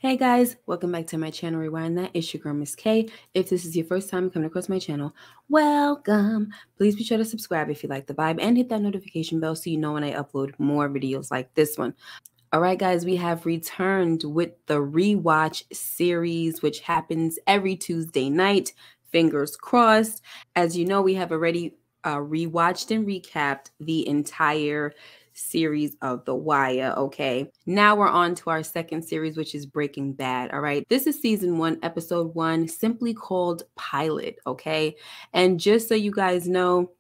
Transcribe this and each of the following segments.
Hey guys, welcome back to my channel, Rewind That. It's your girl, Miss K. If this is your first time coming across my channel, welcome. Please be sure to subscribe if you like the vibe and hit that notification bell so you know when I upload more videos like this one. All right, guys, we have returned with the Rewatch series, which happens every Tuesday night. Fingers crossed. As you know, we have already rewatched and recapped the entire series of The Wire. Okay, now we're on to our second series, which is Breaking Bad. All right, this is season 1, episode 1, simply called Pilot. Okay, and just so you guys know,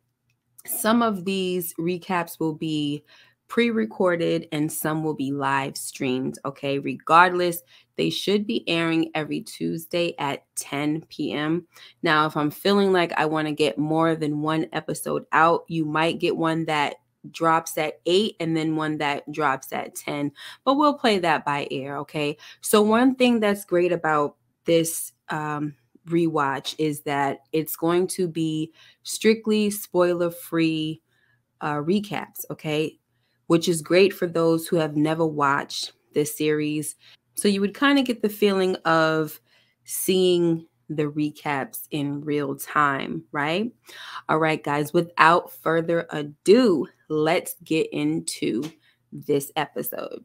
some of these recaps will be pre-recorded and some will be live streamed. Okay, regardless, they should be airing every Tuesday at 10 p.m. Now, if I'm feeling like I want to get more than one episode out, you might get one that drops at 8 and then one that drops at 10, but we'll play that by ear. Okay, so one thing that's great about this rewatch is that it's going to be strictly spoiler free recaps, okay, which is great for those who have never watched this series. So you would kind of get the feeling of seeing the recaps in real time, right? All right, guys, without further ado, let's get into this episode.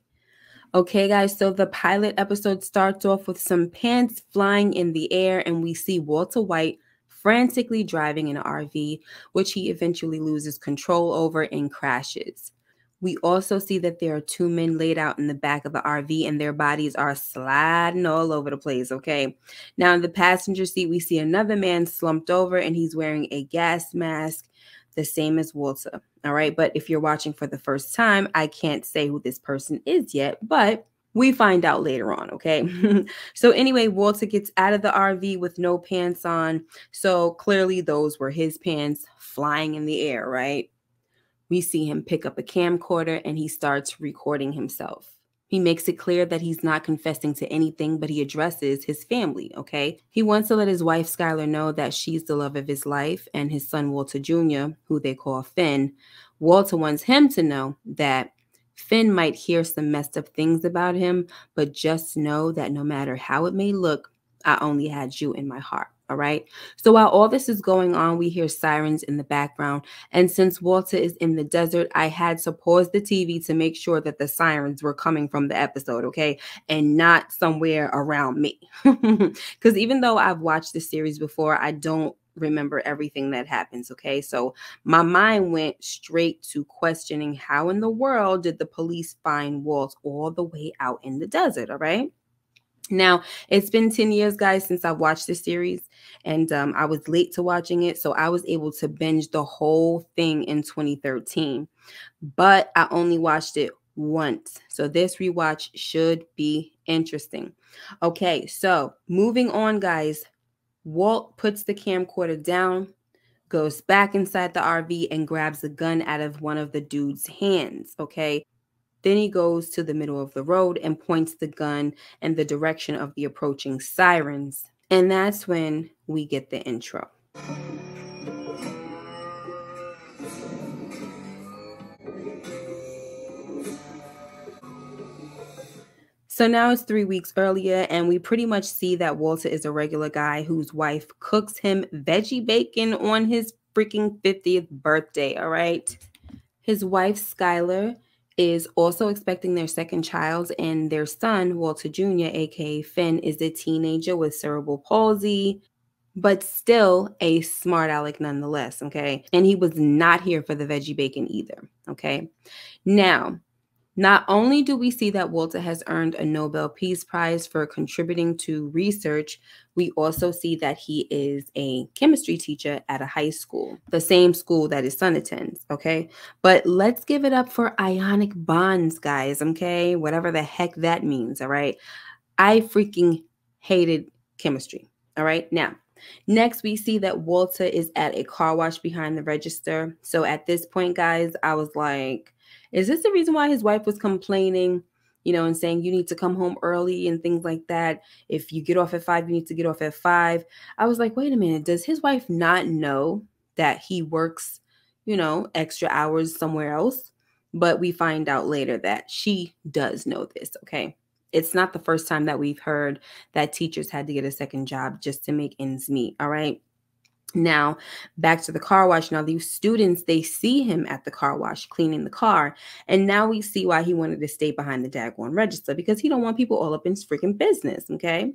Okay, guys, so the pilot episode starts off with some pants flying in the air, and we see Walter White frantically driving an RV, which he eventually loses control over and crashes. We also see that there are two men laid out in the back of the RV, and their bodies are sliding all over the place, okay? Now, in the passenger seat, we see another man slumped over, and he's wearing a gas mask, the same as Walter. All right. But if you're watching for the first time, I can't say who this person is yet, but we find out later on. Okay. So anyway, Walter gets out of the RV with no pants on. So clearly those were his pants flying in the air, right? We see him pick up a camcorder and he starts recording himself. He makes it clear that he's not confessing to anything, but he addresses his family, okay? He wants to let his wife, Skylar, know that she's the love of his life, and his son, Walter Jr., who they call Finn. Walter wants him to know that Finn might hear some messed up things about him, but just know that no matter how it may look, I only had you in my heart. All right. So while all this is going on, we hear sirens in the background. And since Walter is in the desert, I had to pause the TV to make sure that the sirens were coming from the episode, okay, and not somewhere around me. Because even though I've watched this series before, I don't remember everything that happens, okay? So my mind went straight to questioning how in the world did the police find Walt all the way out in the desert, all right? Now, it's been 10 years, guys, since I've watched this series, and I was late to watching it, so I was able to binge the whole thing in 2013, but I only watched it once, so this rewatch should be interesting. Okay, so moving on, guys. Walt puts the camcorder down, goes back inside the RV, and grabs a gun out of one of the dude's hands, okay? Then he goes to the middle of the road and points the gun in the direction of the approaching sirens. And that's when we get the intro. So now it's 3 weeks earlier, and we pretty much see that Walter is a regular guy whose wife cooks him veggie bacon on his freaking 50th birthday, all right? His wife, Skylar, is also expecting their second child, and their son, Walter Jr., aka Finn, is a teenager with cerebral palsy, but still a smart aleck nonetheless, okay? And he was not here for the veggie bacon either, okay? Now, not only do we see that Walter has earned a Nobel Peace Prize for contributing to research, we also see that he is a chemistry teacher at a high school, the same school that his son attends, okay? But let's give it up for ionic bonds, guys, okay? Whatever the heck that means, all right? I freaking hated chemistry, all right? Now, next we see that Walter is at a car wash behind the register. So at this point, guys, I was like, is this the reason why his wife was complaining, and saying you need to come home early and things like that? If you get off at 5, you need to get off at 5. I was like, wait a minute, does his wife not know that he works, extra hours somewhere else? But we find out later that she does know this, okay? It's not the first time that we've heard that teachers had to get a second job just to make ends meet. All right. Now, back to the car wash. Now, these students, they see him at the car wash cleaning the car. And now we see why he wanted to stay behind the daggone register, because he don't want people all up in his freaking business, okay?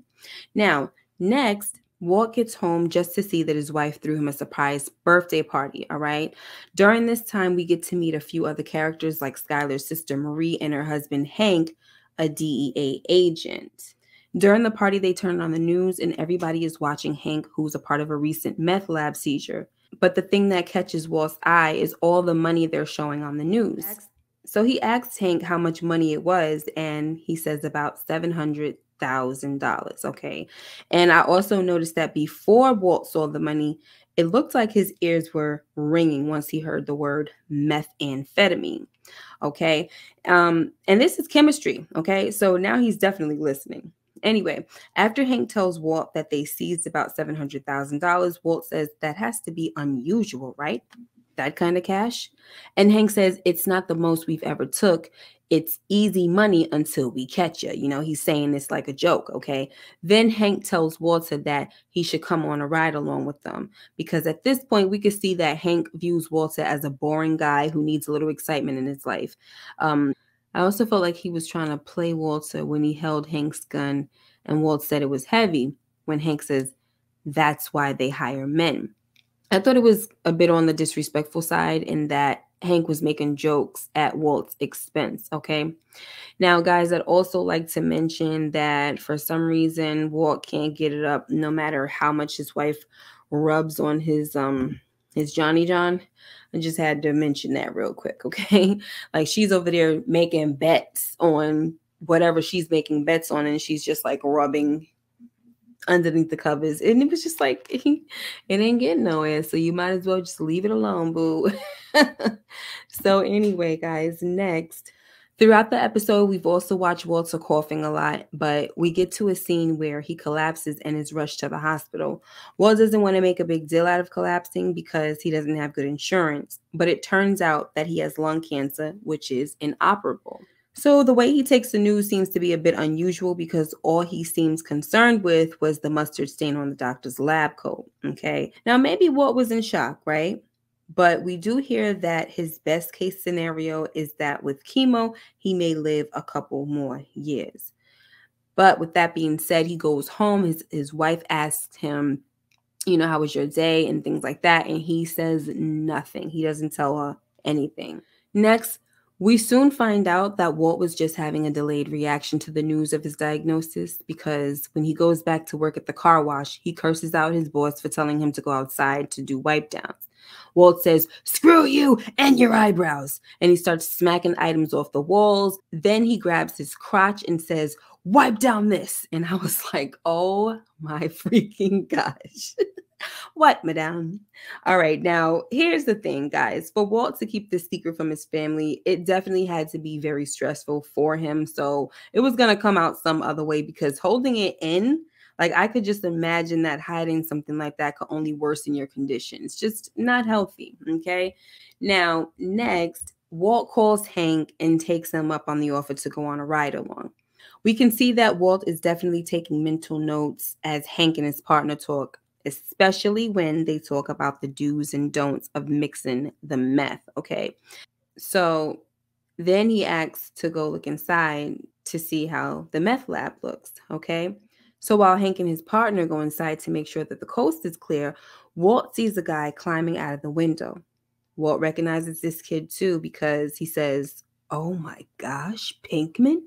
Now, next, Walt gets home just to see that his wife threw him a surprise birthday party, all right? During this time, we get to meet a few other characters like Skylar's sister Marie and her husband Hank, a DEA agent. During the party, they turn on the news and everybody is watching Hank, who's a part of a recent meth lab seizure. But the thing that catches Walt's eye is all the money they're showing on the news. So he asks Hank how much money it was, and he says about $700,000. Okay. And I also noticed that before Walt saw the money, it looked like his ears were ringing once he heard the word methamphetamine. Okay. And this is chemistry. Okay. So now he's definitely listening. Anyway, after Hank tells Walt that they seized about $700,000, Walt says that has to be unusual, right? That kind of cash. And Hank says it's not the most we've ever took. It's easy money until we catch you. You know, he's saying this like a joke, okay? Then Hank tells Walter that he should come on a ride along with them, because at this point we could see that Hank views Walter as a boring guy who needs a little excitement in his life. I also felt like he was trying to play Walter when he held Hank's gun and Walt said it was heavy, when Hank says that's why they hire men. I thought it was a bit on the disrespectful side in that Hank was making jokes at Walt's expense, okay? Now, guys, I'd also like to mention that for some reason, Walt can't get it up no matter how much his wife rubs on his Johnny John. I just had to mention that real quick, okay? Like, she's over there making bets on whatever she's making bets on, and she's just like rubbing underneath the covers, and it was just like it ain't getting nowhere, so you might as well just leave it alone, boo. So anyway, guys, next, throughout the episode we've also watched Walter coughing a lot, but we get to a scene where he collapses and is rushed to the hospital. Walt doesn't want to make a big deal out of collapsing because he doesn't have good insurance, but it turns out that he has lung cancer, which is inoperable. So the way he takes the news seems to be a bit unusual, because all he seems concerned with was the mustard stain on the doctor's lab coat, okay? Now, maybe Walt was in shock, right? But we do hear that his best case scenario is that with chemo, he may live a couple more years. But with that being said, he goes home. His wife asks him, you know, how was your day and things like that. And he says nothing. He doesn't tell her anything. Next, we soon find out that Walt was just having a delayed reaction to the news of his diagnosis, because when he goes back to work at the car wash, he curses out his boss for telling him to go outside to do wipe downs. Walt says, "Screw you and your eyebrows." And he starts smacking items off the walls. Then he grabs his crotch and says, "Wipe down this." And I was like, oh my freaking gosh. What, madame? All right, now here's the thing, guys. For Walt to keep this secret from his family, it definitely had to be very stressful for him. So it was going to come out some other way, because holding it in, like, I could just imagine that hiding something like that could only worsen your condition. It's just not healthy, okay? Now, next, Walt calls Hank and takes him up on the offer to go on a ride along. We can see that Walt is definitely taking mental notes as Hank and his partner talk, especially when they talk about the do's and don'ts of mixing the meth, okay? So then he asks to go look inside to see how the meth lab looks, okay? So while Hank and his partner go inside to make sure that the coast is clear, Walt sees a guy climbing out of the window. Walt recognizes this kid too, because he says, "Oh my gosh, Pinkman?"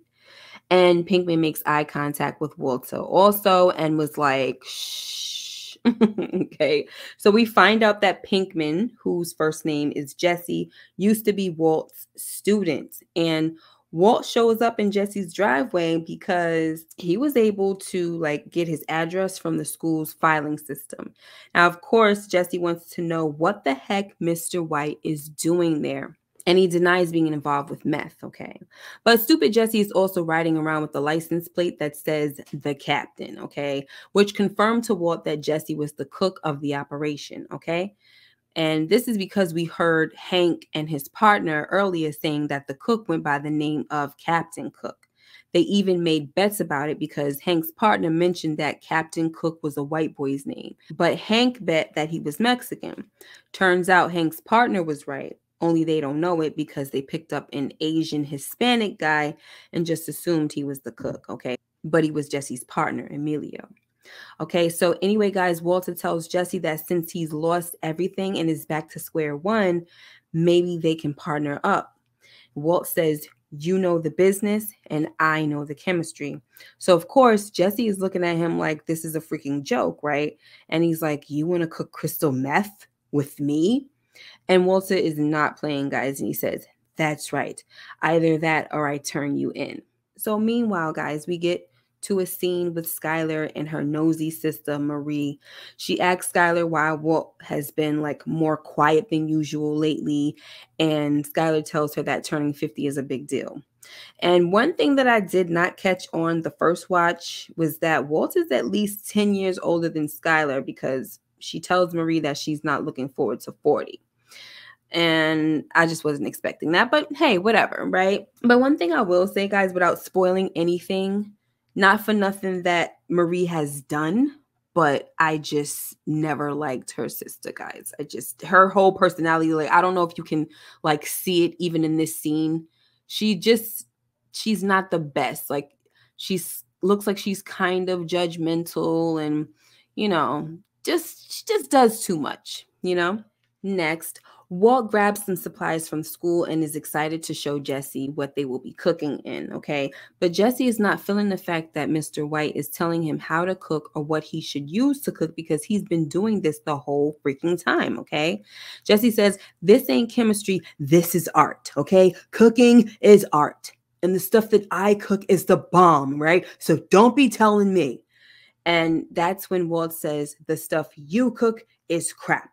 And Pinkman makes eye contact with Walter also and was like, "Shh." Okay. So we find out that Pinkman, whose first name is Jesse, used to be Walt's student. And Walt shows up in Jesse's driveway because he was able to get his address from the school's filing system. Now, of course, Jesse wants to know what the heck Mr. White is doing there. And he denies being involved with meth, okay? But stupid Jesse is also riding around with the license plate that says the captain, okay? Which confirmed to Walt that Jesse was the cook of the operation, okay? And this is because we heard Hank and his partner earlier saying that the cook went by the name of Captain Cook. They even made bets about it because Hank's partner mentioned that Captain Cook was a white boy's name. But Hank bet that he was Mexican. Turns out Hank's partner was right. Only they don't know it because they picked up an Asian Hispanic guy and just assumed he was the cook, okay? But he was Jesse's partner, Emilio. Okay, so anyway, guys, Walter tells Jesse that since he's lost everything and is back to square one, maybe they can partner up. Walt says, you know the business and I know the chemistry. So, of course, Jesse is looking at him like this is a freaking joke, right? And he's like, you want to cook crystal meth with me? And Walter is not playing, guys. And he says, that's right. Either that or I turn you in. So meanwhile, guys, we get to a scene with Skylar and her nosy sister, Marie. She asks Skylar why Walt has been like more quiet than usual lately. And Skylar tells her that turning 50 is a big deal. And one thing that I did not catch on the first watch was that Walt is at least 10 years older than Skylar because she tells Marie that she's not looking forward to 40. And I just wasn't expecting that. But hey, whatever, right? But one thing I will say, guys, without spoiling anything, not for nothing that Marie has done, but I just never liked her sister, guys. Her whole personality, like, I don't know if you can like see it even in this scene. She's not the best. Like, looks like she's kind of judgmental and, you know, she just does too much, you know? Next, Walt grabs some supplies from school and is excited to show Jesse what they will be cooking in, okay? But Jesse is not feeling the fact that Mr. White is telling him how to cook or what he should use to cook because he's been doing this the whole freaking time, okay? Jesse says, this ain't chemistry, this is art, okay? Cooking is art. And the stuff that I cook is the bomb, right? So don't be telling me. And that's when Walt says, the stuff you cook is crap.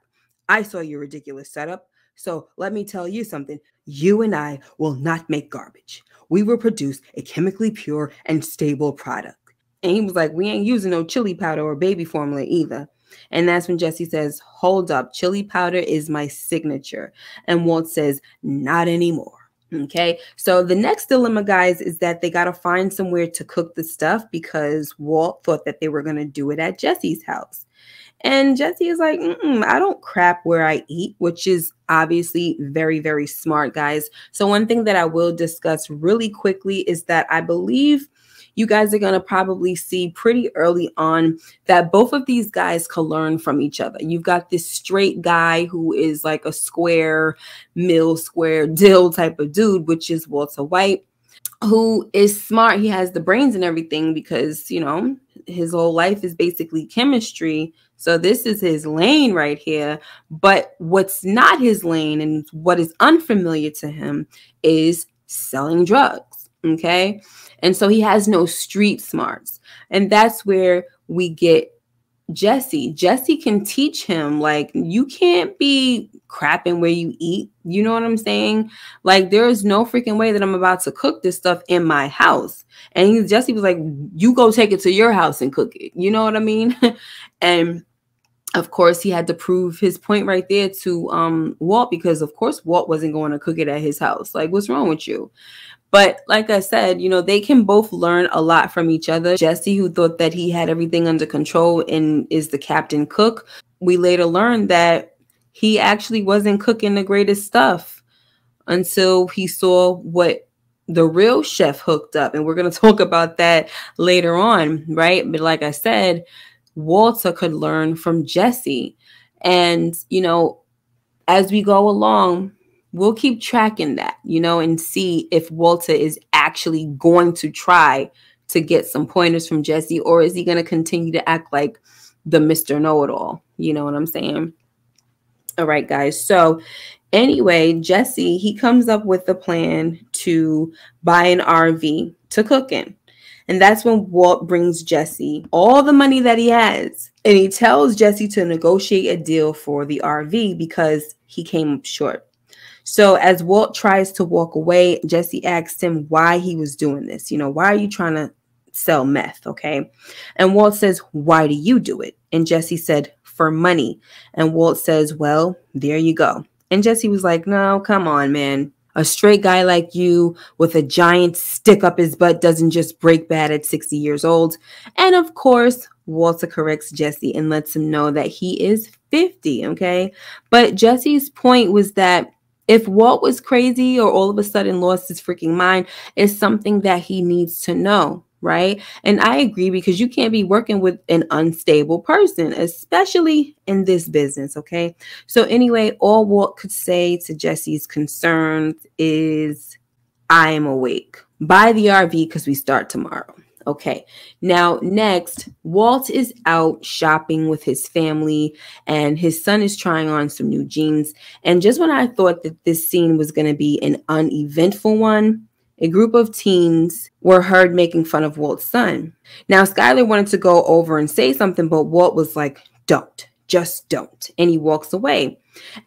I saw your ridiculous setup. So let me tell you something. You and I will not make garbage. We will produce a chemically pure and stable product. And he was like, we ain't using no chili powder or baby formula either. And that's when Jesse says, hold up, chili powder is my signature. And Walt says, not anymore. Okay, so the next dilemma, guys, is that they got to find somewhere to cook the stuff because Walt thought that they were going to do it at Jesse's house. And Jesse is like, I don't crap where I eat, which is obviously very, very smart, guys. So one thing that I will discuss really quickly is that I believe you guys are going to probably see pretty early on that both of these guys can learn from each other. You've got this straight guy who is like a square deal type of dude, which is Walter White, who is smart. He has the brains and everything because, you know, his whole life is basically chemistry. So this is his lane right here. But what's not his lane and what is unfamiliar to him is selling drugs. Okay. And so he has no street smarts. And that's where we get Jesse. Jesse can teach him, like, you can't be crapping where you eat. You know what I'm saying? Like, there is no freaking way that I'm about to cook this stuff in my house. And Jesse was like, you go take it to your house and cook it. You know what I mean? And of course, he had to prove his point right there to Walt, because of course Walt wasn't going to cook it at his house. Like, what's wrong with you? But like I said, you know, they can both learn a lot from each other. Jesse, who thought that he had everything under control and is the captain cook, we later learned that he actually wasn't cooking the greatest stuff until he saw what the real chef hooked up. And we're going to talk about that later on, right? But like I said, Walter could learn from Jesse. And, you know, as we go along, we'll keep tracking that, you know, and see if Walter is actually going to try to get some pointers from Jesse, or is he going to continue to act like the Mr. Know-it-all? You know what I'm saying? All right, guys. So anyway, Jesse, he comes up with a plan to buy an RV to cook in. And that's when Walt brings Jesse all the money that he has. And he tells Jesse to negotiate a deal for the RV because he came up short. So as Walt tries to walk away, Jesse asks him why he was doing this. You know, why are you trying to sell meth? Okay. And Walt says, why do you do it? And Jesse said, for money. And Walt says, well, there you go. And Jesse was like, no, come on, man. A straight guy like you with a giant stick up his butt doesn't just break bad at 60 years old. And of course, Walter corrects Jesse and lets him know that he is 50, okay? But Jesse's point was that if Walt was crazy or all of a sudden lost his freaking mind, it's something that he needs to know, right? And I agree, because you can't be working with an unstable person, especially in this business, okay? So anyway, all Walt could say to Jesse's concerns is, I am awake. Buy the RV because we start tomorrow. Okay, now next, Walt is out shopping with his family and his son is trying on some new jeans. And just when I thought that this scene was going to be an uneventful one, a group of teens were heard making fun of Walt's son. Now, Skylar wanted to go over and say something, but Walt was like, don't, just don't. And he walks away.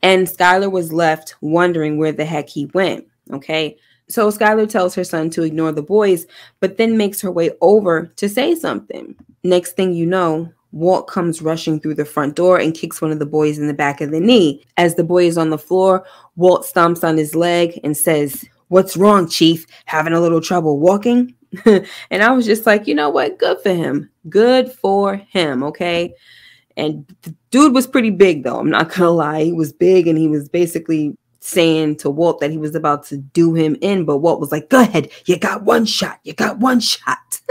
And Skylar was left wondering where the heck he went, okay? So Skylar tells her son to ignore the boys, but then makes her way over to say something. Next thing you know, Walt comes rushing through the front door and kicks one of the boys in the back of the knee. As the boy is on the floor, Walt stomps on his leg and says, "What's wrong, Chief? Having a little trouble walking?" And I was just like, you know what? Good for him. Good for him, okay? And the dude was pretty big, though. I'm not going to lie. He was big, and he was basically saying to Walt that he was about to do him in, but Walt was like, go ahead, you got one shot, you got one shot.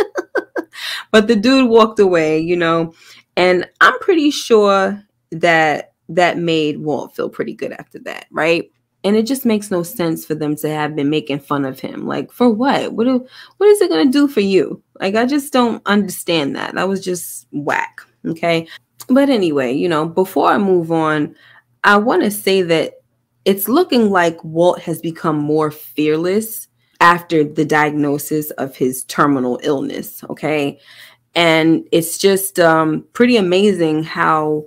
But the dude walked away, you know, and I'm pretty sure that that made Walt feel pretty good after that, right? And it just makes no sense for them to have been making fun of him. Like, for what? What is it going to do for you? Like, I just don't understand that. That was just whack, okay? But anyway, you know, before I move on, I want to say that it's looking like Walt has become more fearless after the diagnosis of his terminal illness, okay? And it's just pretty amazing how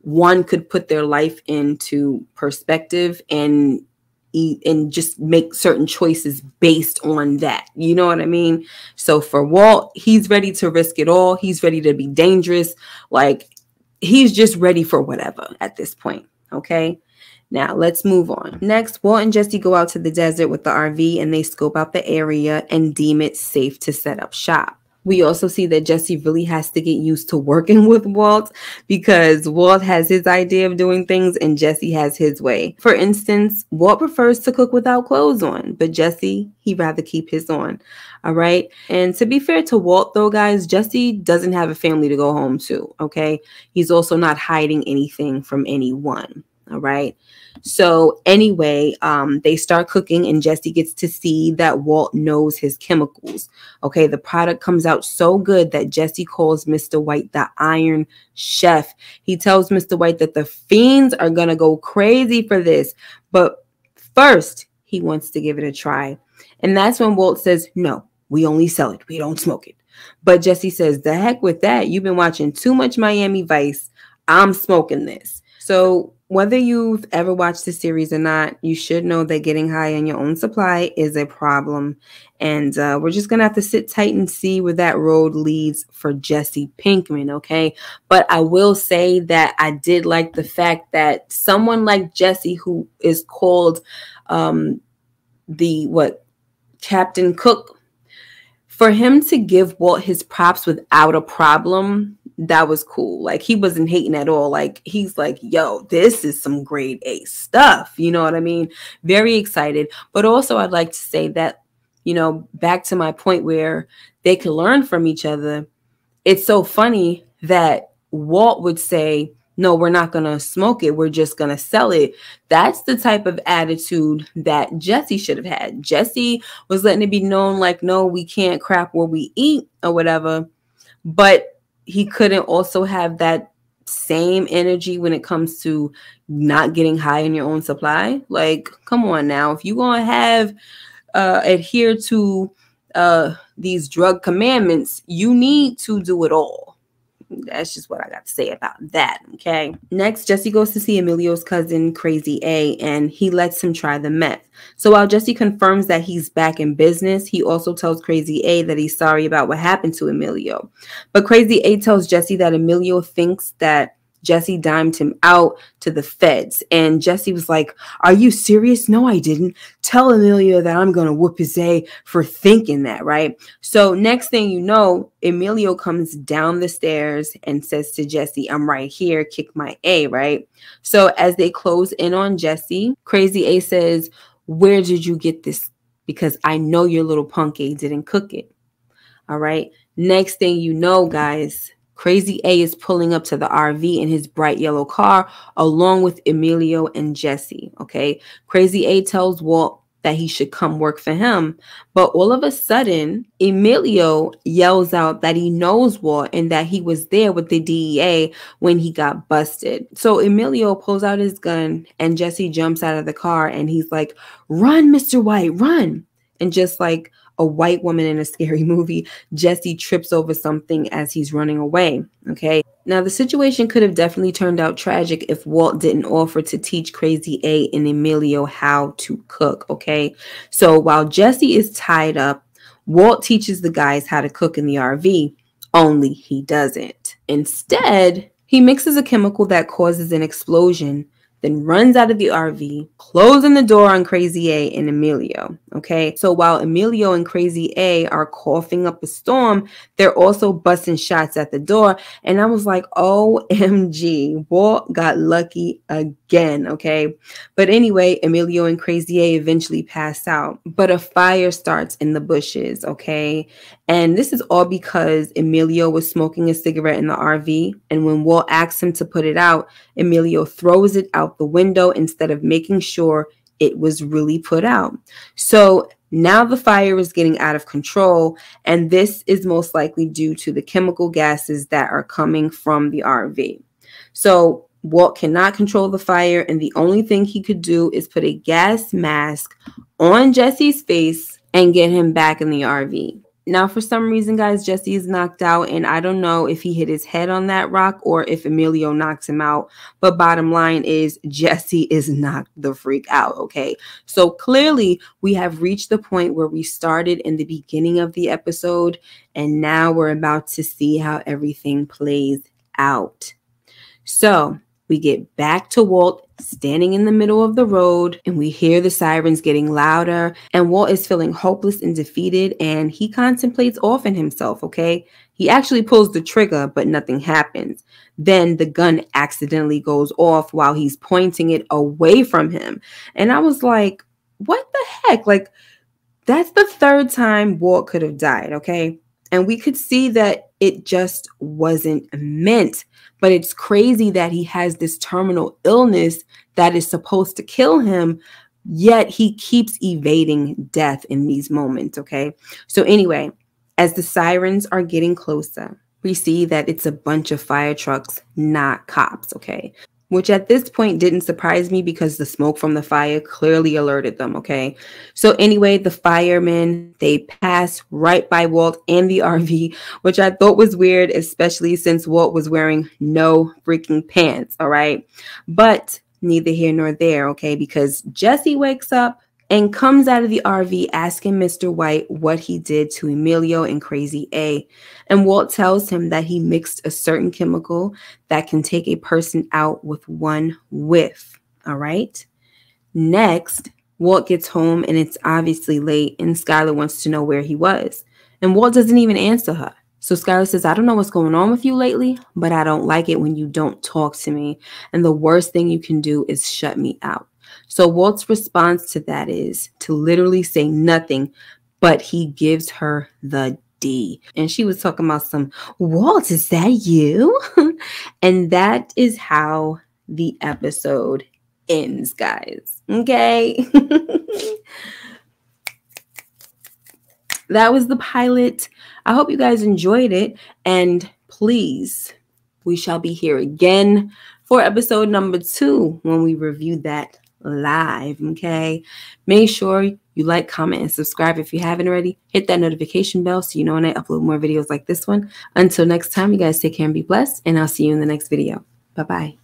one could put their life into perspective and just make certain choices based on that. You know what I mean? So for Walt, he's ready to risk it all. He's ready to be dangerous. Like, he's just ready for whatever at this point, okay? Now, let's move on. Next, Walt and Jesse go out to the desert with the RV and they scope out the area and deem it safe to set up shop. We also see that Jesse really has to get used to working with Walt, because Walt has his idea of doing things and Jesse has his way. For instance, Walt prefers to cook without clothes on, but Jesse, he'd rather keep his on. All right. And to be fair to Walt, though, guys, Jesse doesn't have a family to go home to. Okay. He's also not hiding anything from anyone. All right. So anyway, they start cooking and Jesse gets to see that Walt knows his chemicals. Okay. The product comes out so good that Jesse calls Mr. White the Iron Chef. He tells Mr. White that the fiends are going to go crazy for this. But first, he wants to give it a try. And that's when Walt says, no, we only sell it. We don't smoke it. But Jesse says, the heck with that. You've been watching too much Miami Vice. I'm smoking this. So whether you've ever watched the series or not, you should know that getting high on your own supply is a problem. And we're just going to have to sit tight and see where that road leads for Jesse Pinkman, okay? But I will say that I did like the fact that someone like Jesse, who is called Captain Cook, for him to give Walt his props without a problem, that was cool. Like, he wasn't hating at all. Like, he's like, yo, this is some grade A stuff. You know what I mean? Very excited. But also I'd like to say that, you know, back to my point where they can learn from each other. It's so funny that Walt would say, no, we're not going to smoke it. We're just going to sell it. That's the type of attitude that Jesse should have had. Jesse was letting it be known, like, no, we can't crap where we eat or whatever. But he couldn't also have that same energy when it comes to not getting high in your own supply. Like, come on now. If you're going to have adhere to these drug commandments, you need to do it all. That's just what I got to say about that, okay? Next, Jesse goes to see Emilio's cousin, Crazy A, and he lets him try the meth. So while Jesse confirms that he's back in business, he also tells Crazy A that he's sorry about what happened to Emilio. But Crazy A tells Jesse that Emilio thinks that Jesse dimed him out to the feds. And Jesse was like, "Are you serious?" "No, I didn't. Tell Emilio that I'm going to whoop his A for thinking that," right? So next thing you know, Emilio comes down the stairs and says to Jesse, "I'm right here. Kick my A," right? So as they close in on Jesse, Crazy A says, "Where did you get this? Because I know your little punk A didn't cook it." All right. Next thing you know, guys, Crazy A is pulling up to the RV in his bright yellow car along with Emilio and Jesse. Okay. Crazy A tells Walt that he should come work for him. But all of a sudden, Emilio yells out that he knows Walt and that he was there with the DEA when he got busted. So Emilio pulls out his gun and Jesse jumps out of the car and he's like, "Run, Mr. White, run." And just like a white woman in a scary movie, Jesse trips over something as he's running away. Okay. Now, the situation could have definitely turned out tragic if Walt didn't offer to teach Crazy A and Emilio how to cook. Okay. So while Jesse is tied up, Walt teaches the guys how to cook in the RV, only he doesn't. Instead, he mixes a chemical that causes an explosion, then runs out of the RV, closing the door on Crazy A and Emilio. Okay, so while Emilio and Crazy A are coughing up a storm, they're also busting shots at the door. And I was like, OMG, Walt got lucky again. Okay, but anyway, Emilio and Crazy A eventually pass out, but a fire starts in the bushes. Okay, and this is all because Emilio was smoking a cigarette in the RV. And when Walt asks him to put it out, Emilio throws it out the window instead of making sure it was really put out. So now the fire is getting out of control, and this is most likely due to the chemical gases that are coming from the RV. So Walt cannot control the fire, and the only thing he could do is put a gas mask on Jesse's face and get him back in the RV. Now, for some reason, guys, Jesse is knocked out, and I don't know if he hit his head on that rock or if Emilio knocks him out. But bottom line is Jesse is knocked the freak out, okay? So clearly, we have reached the point where we started in the beginning of the episode, and now we're about to see how everything plays out. So we get back to Walt standing in the middle of the road, and we hear the sirens getting louder, and Walt is feeling hopeless and defeated, and he contemplates offing himself, okay? He actually pulls the trigger, but nothing happens. Then the gun accidentally goes off while he's pointing it away from him. And I was like, what the heck? Like, that's the third time Walt could have died, okay? And we could see that it just wasn't meant. But it's crazy that he has this terminal illness that is supposed to kill him, yet he keeps evading death in these moments, okay? So anyway, as the sirens are getting closer, we see that it's a bunch of fire trucks, not cops, okay? Which at this point didn't surprise me because the smoke from the fire clearly alerted them, okay? So anyway, the firemen, they pass right by Walt and the RV, which I thought was weird, especially since Walt was wearing no freaking pants, all right? But neither here nor there, okay? Because Jesse wakes up and comes out of the RV asking Mr. White what he did to Emilio and Crazy A. And Walt tells him that he mixed a certain chemical that can take a person out with one whiff. All right. Next, Walt gets home and it's obviously late, and Skylar wants to know where he was. And Walt doesn't even answer her. So Skylar says, "I don't know what's going on with you lately, but I don't like it when you don't talk to me. And the worst thing you can do is shut me out." So Walt's response to that is to literally say nothing, but he gives her the D. And she was talking about some, "Walt, is that you?" And that is how the episode ends, guys. Okay. That was the pilot. I hope you guys enjoyed it. And please, we shall be here again for episode number 2 when we review that live. Okay, make sure you like, comment, and subscribe if you haven't already. Hit that notification bell so you know when I upload more videos like this one. Until next time, you guys take care and be blessed, and I'll see you in the next video. Bye-bye.